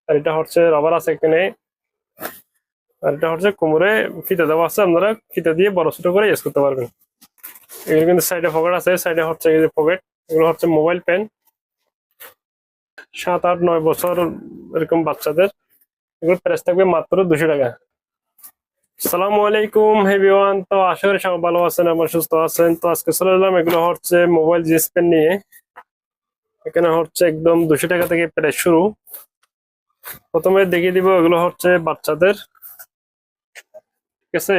আর এটা হচ্ছে রবার আছে এখানে। আর এটা হচ্ছে কোমরে ফিতে দেওয়া আছে, আপনারা ফিতে দিয়ে বড় ছোট করে ইউজ করতে পারবেন। এগুলো কিন্তু সাইডে পকেট আছে, সাইডে হচ্ছে এই যে পকেট। এগুলো হচ্ছে মোবাইল পেন, 7, 8, 9 বছর এরকম বাচ্চাদের। এগুলো প্রাইস থাকবে মাত্র 200 টাকা। আসসালামু আলাইকুম এভরিওয়ান, তো আশা করি সবাই ভালো আছেন এবং সুস্থ আছেন। তো আজকে চলে এলাম, এগুলো হচ্ছে মোবাইল জিন্স পেন নিয়ে। এখানে হচ্ছে একদম 200 টাকা থেকে প্রাইস শুরু। প্রথমে দেখিয়ে দিব, এগুলো হচ্ছে বাচ্চাদের, ঠিক আছে,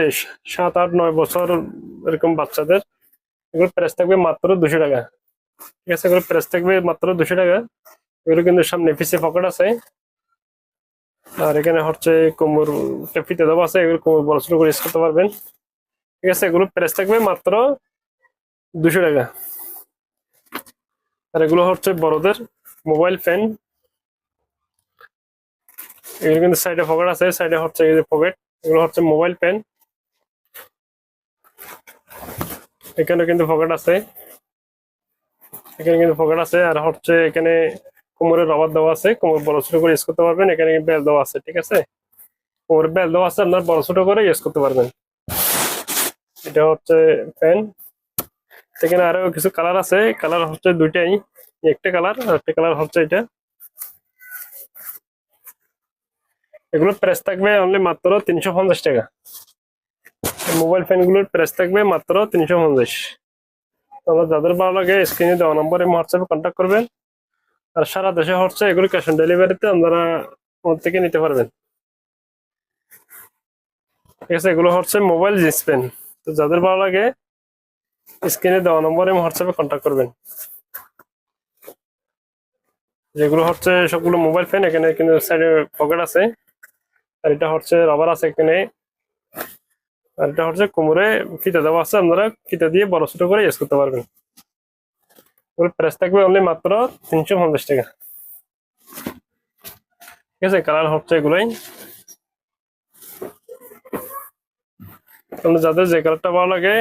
7, 8, 9 বছর এরকম বাচ্চাদের। এগুলো প্রাইস থাকবে মাত্র 200 টাকা। ঠিক আছে, এগুলো প্রাইস থাকবে মাত্র 200 টাকা। এগুলো কিন্তু সামনে পিছে পকেট আছে। আর এখানে হচ্ছে কোমর ফিতে দেওয়া আছে, এগুলো কোমর বড় ছোট করে ইউজ করতে পারবেন। ঠিক আছে, এগুলো প্রাইস থাকবে মাত্র 200 টাকা। আর এগুলো হচ্ছে বড়দের মোবাইল ফ্যান। এগুলো কিন্তু সাইডে পকেট আছে, সাইডে হচ্ছে এই যে পকেট। এগুলো হচ্ছে মোবাইল ফ্যান, এখানে কিন্তু পকেট আছে, এখানে কিন্তু পকেট আছে। আর হচ্ছে এখানে কোমরে রবার দেওয়া আছে, কোমর বড় ছোট করে ইউজ করতে পারবেন। এখানে বেল দেওয়া আছে, ঠিক আছে, কোমরে বেল দেওয়া আছে, আপনার বড় ছোট করে ইউজ করতে পারবেন। এটা হচ্ছে ফ্যান। এখানে আরো কিছু কালার আছে, কালার হচ্ছে দুইটাই, একটা কালার আর একটা কালার হচ্ছে এটা। এগুলোর প্রাইস থাকবে অনলি মাত্র 350 টাকা। মোবাইল ফ্যান গুলোর প্রাইস থাকবে মাত্র 350। আমার যাদের ভালো লাগে স্ক্রিনে দেওয়া নম্বরে হোয়াটসঅ্যাপে কন্ট্যাক্ট করবেন। আর সারা দেশে হচ্ছে এগুলো ক্যাশ অন ডেলিভারিতে আপনারা ওর থেকে নিতে পারবেন। ঠিক আছে, এগুলো হচ্ছে মোবাইল জিন্স পেন। তো যাদের ভালো লাগে স্ক্রিনে দেওয়া নম্বরে হোয়াটসঅ্যাপে কন্ট্যাক্ট করবেন। যেগুলো হচ্ছে সবগুলো মোবাইল ফ্যান, এখানে কিন্তু সাইডে পকেট আছে। আর এটা হচ্ছে রাবার আছে এখানে। আর এটা হচ্ছে কোমরে ফিতে দেওয়া আছে, আপনারা ফিতে দিয়ে বড় ছোট করে ইউজ করতে পারবেন। ওর প্রাইস থাকবে অনলি মাত্র 350 টাকা। ঠিক আছে, কালার হচ্ছে এগুলোই। আপনার যাদের যে কালারটা ভালো লাগে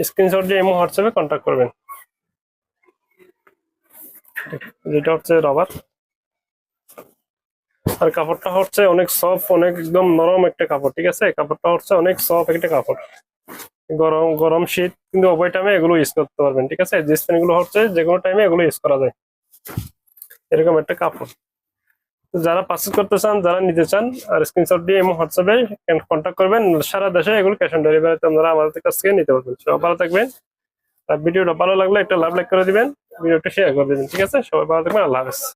স্ক্রিনশট দিয়ে এমন হোয়াটসঅ্যাপে কন্ট্যাক্ট করবেন। যেটা হচ্ছে রাবার। আর কাপড়টা হচ্ছে অনেক সফট, অনেক একদম নরম একটা কাপড়। ঠিক আছে, কাপড়টা হচ্ছে অনেক সফট একটা কাপড়। গরম গরম শীত কিন্তু উভয় টাইমে এগুলো ইউজ করতে পারবেন। ঠিক আছে, জিন্স প্যান্ট গুলো হচ্ছে যে কোনো টাইমে এগুলো ইউজ করা যায়, এরকম একটা কাপড়। তো যারা পারচেজ করতে চান, যারা নিতে চান, আর স্ক্রিনশট দিয়ে এমন হোয়াটসঅ্যাপে কন্ট্যাক্ট করবেন। সারা দেশে এগুলো ক্যাশ অন ডেলিভারিতে আপনারা আমাদের কাছ থেকে নিতে পারবেন। সবাই ভালো থাকবেন। আর ভিডিওটা ভালো লাগলে একটা লাভ লাইক করে দিবেন, ভিডিওটা শেয়ার করে দিবেন। ঠিক আছে, সবাই ভালো থাকবেন, আল্লাহ হাফেজ।